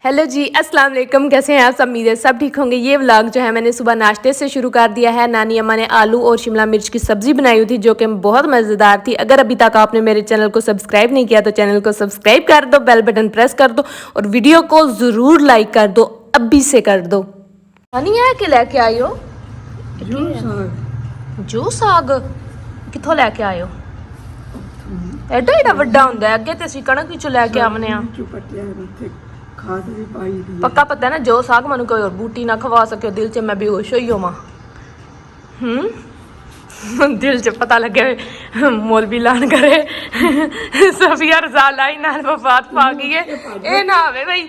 Hello जी, अस्सलाम वालेकुम। कैसे हैं आप सब? उम्मीद है सब ठीक होंगे। ये व्लॉग जो है मैंने सुबह नाश्ते से शुरू कर दिया है। नानी अम्मा ने आलू और शिमला मिर्च की सब्ज़ी बनाई हुई थी जो कि बहुत मज़ेदार थी। अगर अभी तक आपने मेरे चैनल को सब्सक्राइब नहीं किया तो चैनल को सब्सक्राइब कर दो, बेल बटन प्रेस कर दो और वीडियो को ज़रूर लाइक कर दो, अभी से कर दो। नहीं है कि लेके आई हो जो साग कितों लैके आए हो? एडा एडा वड्डा हुंदा है। अगे ते असीं कणक विचों लैके आउने आ। पक्का पता है ना जो साग मैनू कोई और बूटी ना खवा सके दिल च मैं बेहोश होई होवां। दिल च पता लगे मौलवी लान करे सफिया रजाला ही नाल वफात पा गई है। ए ना आवे भाई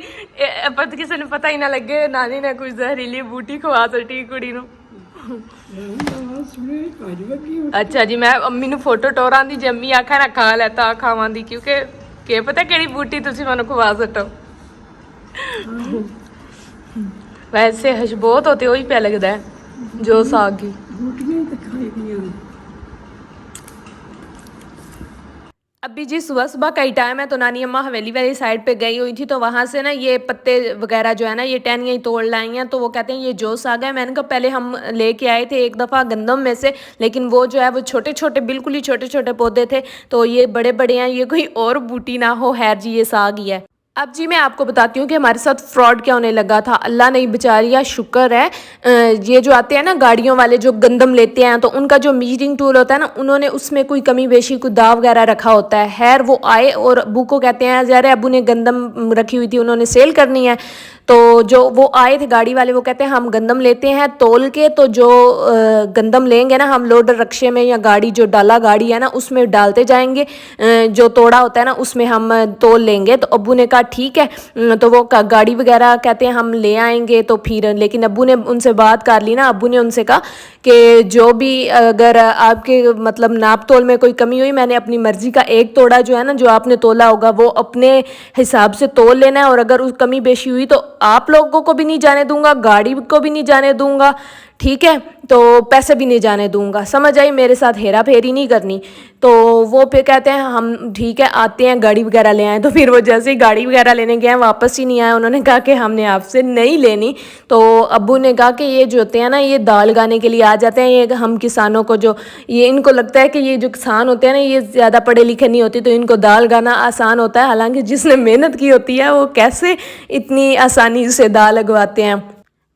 पता किसी ने पता ही ना लगे नानी ने कुछ जहरीली बूटी खवा सटी कुड़ी नू। अच्छा जी, मैं अम्मी नू फोटो टोरां दी जम्मी आखा ना खा लैता खावां दी क्योंकि के पता केड़ी बूटी तुसीं मैनू खवा सटो। वैसे हशबोत होते ही पे लगता है जो साग की अभी जी सुबह सुबह का ही टाइम है तो नानी अम्मा हवेली वाली साइड पे गई हुई थी तो वहां से ना ये पत्ते वगैरह जो है ना ये टहनियाँ ही तोड़ लाई हैं। तो वो कहते हैं ये जो साग है मैंने कहा पहले हम लेके आए थे एक दफ़ा गंदम में से, लेकिन वो जो है वो छोटे छोटे बिल्कुल ही छोटे छोटे पौधे थे तो ये बड़े बड़े हैं, ये कोई और बूटी ना हो। खैर जी ये साग ही है। अब जी मैं आपको बताती हूँ कि हमारे साथ फ्रॉड क्या होने लगा था। अल्लाह नहीं बचा लिया, शुक्र है। ये जो आते हैं ना गाड़ियों वाले जो गंदम लेते हैं तो उनका जो मीजरिंग टूल होता है ना उन्होंने उसमें कोई कमी बेशी कोई दाव वगैरह रखा होता है। खैर वो आए और अबू को कहते हैं यार अबू ने गंदम रखी हुई थी उन्होंने सेल करनी है। तो जो वो आए थे गाड़ी वाले वो कहते हैं हम गंदम लेते हैं तोल के, तो जो गंदम लेंगे ना हम लोडर रक्शे में या गाड़ी जो डाला गाड़ी है ना उसमें डालते जाएंगे, जो तोड़ा होता है ना उसमें हम तोल लेंगे। तो अब्बू ने कहा ठीक है। तो वो गाड़ी वगैरह कहते हैं हम ले आएंगे। तो फिर लेकिन अब्बू ने उनसे बात कर ली ना, अब्बू ने उनसे कहा कि जो भी अगर आपके मतलब नाप तोल में कोई कमी हुई, मैंने अपनी मर्जी का एक तोड़ा जो है ना जो आपने तोला होगा वो अपने हिसाब से तोल लेना है और अगर उस कमी बेशी हुई तो आप लोगों को भी नहीं जाने दूंगा, गाड़ी को भी नहीं जाने दूंगा, ठीक है, तो पैसे भी नहीं जाने दूंगा। समझ आई? मेरे साथ हेरा फेरी नहीं करनी। तो वो फिर कहते हैं हम ठीक है आते हैं गाड़ी वगैरह ले आए। तो फिर वो जैसे ही गाड़ी वगैरह लेने गए वापस ही नहीं आए। उन्होंने कहा कि हमने आपसे नहीं लेनी। तो अब्बू ने कहा कि ये जो होते हैं ना ये दाल गाने के लिए आ जाते हैं, ये हम किसानों को जो ये इनको लगता है कि ये जो किसान होते हैं ना ये ज़्यादा पढ़े लिखे नहीं होते तो इनको दाल गाना आसान होता है, हालांकि जिसने मेहनत की होती है वो कैसे इतनी आसानी से दाल लगवाते हैं।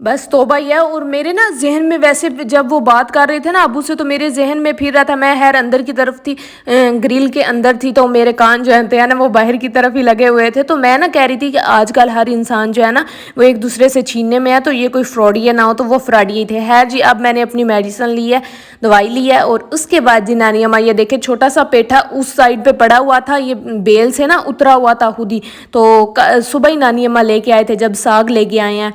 बस तौबा ही है। और मेरे ना जहन में वैसे जब वो बात कर रहे थे ना अबू से तो मेरे जहन में फिर रहा था, मैं खैर अंदर की तरफ थी, ग्रिल के अंदर थी तो मेरे कान जो है ना वो बाहर की तरफ ही लगे हुए थे। तो मैं ना कह रही थी कि आजकल हर इंसान जो है ना वो एक दूसरे से छीनने में है, तो ये कोई फ्रॉडी है ना हो तो वो फ्रॉडी ही थे। खैर जी अब मैंने अपनी मेडिसिन ली है, दवाई ली है और उसके बाद जी नानी अम्मा ये देखे छोटा सा पेठा उस साइड पर पड़ा हुआ था, ये बेल से ना उतरा हुआ था खुद ही। तो सुबह ही नानी अम्मा लेके आए थे जब साग लेके आए हैं।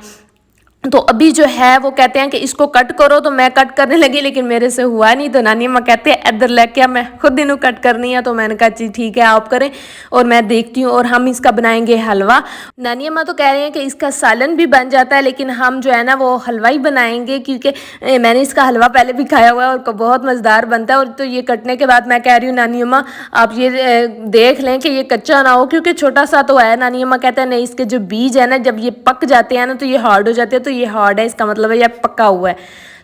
तो अभी जो है वो कहते हैं कि इसको कट करो, तो मैं कट करने लगी लेकिन मेरे से हुआ नहीं। तो नानी अम्मा कहते हैं इधर लेके आ, मैं खुद इन्हों कट करनी है। तो मैंने कहा जी ठीक है आप करें और मैं देखती हूँ। और हम इसका बनाएंगे हलवा। नानी अम्मा तो कह रहे हैं कि इसका सालन भी बन जाता है लेकिन हम जो है ना वो हलवा ही बनाएंगे क्योंकि मैंने इसका हलवा पहले भी खाया हुआ है और बहुत मज़ेदार बनता है। और तो ये कटने के बाद मैं कह रही हूँ नानी अम्मा आप ये देख लें कि ये कच्चा ना हो क्योंकि छोटा सा तो है। नानी अम्मा कहते हैं नहीं इसके जो बीज है ना जब ये पक जाते हैं ना तो ये हार्ड हो जाते हैं, तो ये हार्ड है इसका मतलब है ये पक्का हुआ है।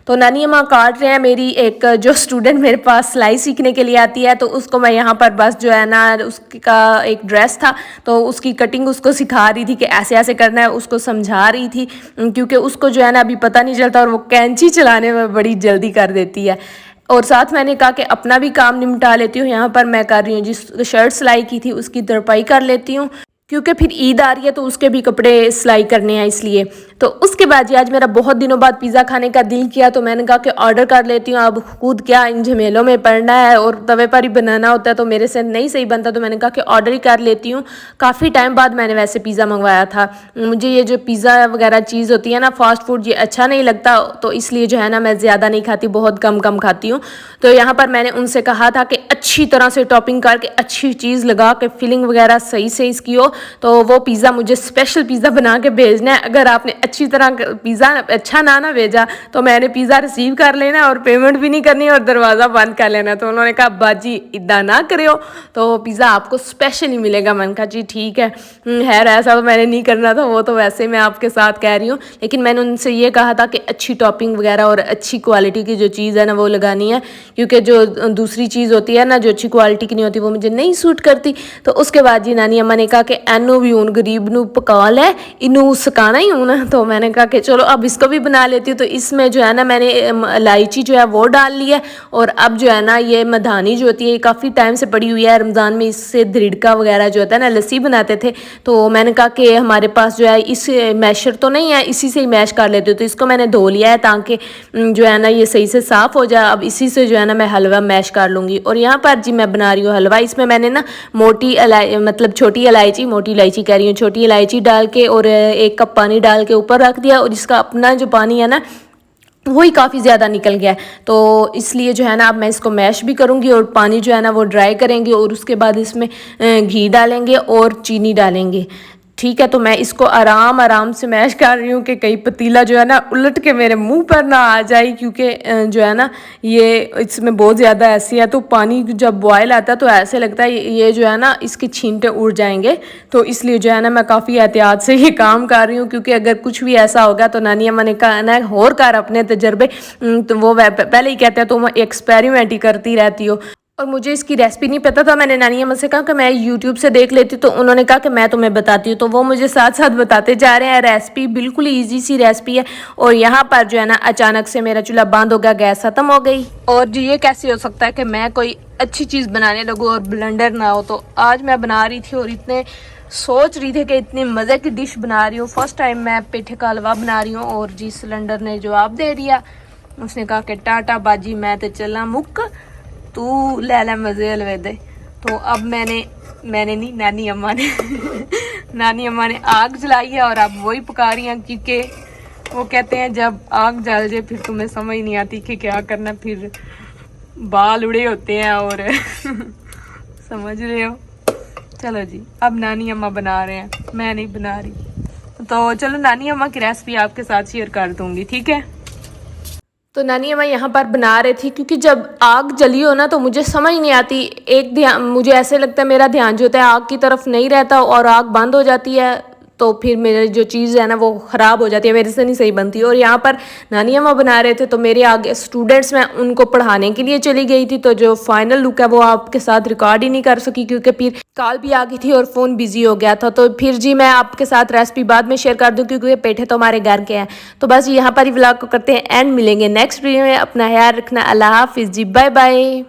तो नानी अम्मा काट रहे हैं। मेरी एक जो स्टूडेंट मेरे पास सिलाई सीखने के लिए आती है तो उसको मैं यहाँ पर बस जो है ना उसका एक ड्रेस था तो उसकी कटिंग उसको सिखा रही थी कि ऐसे ऐसे करना है, उसको समझा रही थी क्योंकि उसको जो है ना अभी पता नहीं चलता और वो कैंची चलाने में बड़ी जल्दी कर देती है। और साथ मैंने कहा कि अपना भी काम निपटा लेती हूँ। यहाँ पर मैं कर रही हूँ जिस शर्ट सिलाई की थी उसकी तरपाई कर लेती हूँ क्योंकि फिर ईद आ रही है तो उसके भी कपड़े सिलाई करने हैं इसलिए। तो उसके बाद जी आज मेरा बहुत दिनों बाद पिज़्ज़ा खाने का दिल किया तो मैंने कहा कि ऑर्डर कर लेती हूँ। अब खुद क्या इन झमेलों में पड़ना है और तवे पर ही बनाना होता है तो मेरे से नहीं सही बनता, तो मैंने कहा कि ऑर्डर ही कर लेती हूँ। काफ़ी टाइम बाद मैंने वैसे पिज़्ज़ा मंगवाया था। मुझे ये जो पिज़्ज़ा वगैरह चीज़ होती है ना फास्ट फूड ये अच्छा नहीं लगता, तो इसलिए जो है ना मैं ज़्यादा नहीं खाती, बहुत कम कम खाती हूँ। तो यहाँ पर मैंने उनसे कहा था कि अच्छी तरह से टॉपिंग करके अच्छी चीज़ लगा के फिलिंग वगैरह सही से इसकी हो तो वो पिज़्ज़ा मुझे स्पेशल पिज़्ज़ा बना के भेजना है। अगर आपने अच्छी तरह पिज़्ज़ा अच्छा ना भेजा तो मैंने पिज़्ज़ा रिसीव कर लेना और पेमेंट भी नहीं करनी और दरवाज़ा बंद कर लेना। तो उन्होंने कहा बाजी इदा ना करो, तो पिज़्ज़ा आपको स्पेशल ही मिलेगा। मैंने कहा जी ठीक है, खैर ऐसा तो मैंने नहीं करना था, वो तो वैसे मैं आपके साथ कह रही हूँ। लेकिन मैंने उनसे ये कहा था कि अच्छी टॉपिंग वगैरह और अच्छी क्वालिटी की जो चीज़ है ना वो लगानी है, क्योंकि जो दूसरी चीज़ होती है ना जो अच्छी क्वालिटी की नहीं होती वो मुझे नहीं सूट करती। तो उसके बाद जी नानी अम्मा ने कहा कि एनू भी हूँ गरीब नू पका लै, इनू सकाना ही हूँ ना। तो मैंने कहा कि चलो अब इसको भी बना लेती हूँ। तो इसमें जो है ना मैंने इलायची जो है वो डाल ली है, और अब जो है ना ये मधानी जो होती है काफ़ी टाइम से पड़ी हुई है। रमज़ान में इससे दृढ़का वगैरह जो होता है ना लस्सी बनाते थे, तो मैंने कहा कि हमारे पास जो है इस मैशर तो नहीं है, इसी से ही मैश कर लेती हूँ। तो इसको मैंने धो लिया है ताकि जो है ना ये सही से साफ़ हो जाए। अब इसी से जो है ना मैं हलवा मैश कर लूँगी। और यहाँ पर जी मैं बना रही हूँ हलवा। इसमें मैंने ना मतलब छोटी इलायची, मोटी इलायची कह रही हूँ, छोटी इलायची डाल के और 1 कप पानी डाल के ऊपर रख दिया, और इसका अपना जो पानी है ना वही काफ़ी ज़्यादा निकल गया है। तो इसलिए जो है ना अब मैं इसको मैश भी करूँगी और पानी जो है ना वो ड्राई करेंगे, और उसके बाद इसमें घी डालेंगे और चीनी डालेंगे। ठीक है, तो मैं इसको आराम आराम से मैश कर रही हूँ कि कहीं पतीला जो है ना उलट के मेरे मुंह पर ना आ जाए, क्योंकि जो है ना ये इसमें बहुत ज़्यादा ऐसी है। तो पानी जब बॉयल आता है तो ऐसे लगता है ये जो है ना इसके छींटे उड़ जाएंगे। तो इसलिए जो है ना मैं काफ़ी एहतियात से ये काम कर रही हूँ, क्योंकि अगर कुछ भी ऐसा होगा तो नानी अम्मा ने कहा ना और कर अपने तजर्बे, तो वो पहले ही कहते हैं तुम एक्सपेरिमेंट ही करती रहती हो। और मुझे इसकी रेसिपी नहीं पता था, मैंने नानी अम्मा से कहा कि मैं यूट्यूब से देख लेती, तो उन्होंने कहा कि मैं तुम्हें बताती हूँ। तो वो मुझे साथ साथ बताते जा रहे हैं। रेसिपी बिल्कुल ईजी सी रेसिपी है। और यहाँ पर जो है ना अचानक से मेरा चूल्हा बंद हो गया, गैस ख़त्म हो गई। और जी ये कैसे हो सकता है कि मैं कोई अच्छी चीज़ बनाने लगूँ और ब्लेंडर ना हो। तो आज मैं बना रही थी और इतने सोच रही थी कि इतने मज़े की डिश बना रही हूँ। फर्स्ट टाइम मैं पेठे का हलवा बना रही हूँ, और जी सिलेंडर ने जवाब दे दिया। उसने कहा कि टाटा बाजी मैं तो चला मुक्क, तू ले मज़े हलवे दे। तो अब मैंने नहीं, नानी अम्मा ने नानी अम्मा ने आग जलाई है और अब वही पका रही हैं, क्योंकि वो कहते हैं जब आग जल जाए फिर तुम्हें समझ नहीं आती कि क्या करना, फिर बाल उड़े होते हैं और समझ रहे हो। चलो जी अब नानी अम्मा बना रहे हैं, मैं नहीं बना रही। तो चलो नानी अम्मा की रेसिपी आपके साथ शेयर कर दूँगी, ठीक है। तो नानी अम्मा यहाँ पर बना रहे थी, क्योंकि जब आग जली हो ना तो मुझे समझ नहीं आती, एक ध्यान मुझे ऐसे लगता है मेरा ध्यान जो होता है आग की तरफ नहीं रहता और आग बंद हो जाती है, तो फिर मेरी जो चीज़ है ना वो ख़राब हो जाती है, मेरे से नहीं सही बनती। और यहाँ पर नानी अम्मा बना रहे थे तो मेरे आगे स्टूडेंट्स मैं उनको पढ़ाने के लिए चली गई थी, तो जो फाइनल लुक है वो आपके साथ रिकॉर्ड ही नहीं कर सकी, क्योंकि फिर कॉल भी आ गई थी और फ़ोन बिजी हो गया था। तो फिर जी मैं आपके साथ रेसिपी बाद में शेयर कर दूँ, क्योंकि ये पेठे तो हमारे घर के हैं। तो बस यहाँ पर ही व्लॉग को करते हैं एंड, मिलेंगे नेक्स्ट वीडियो में। अपना ख्याल रखना, अल्लाह हाफिज़ जी, बाय बाय।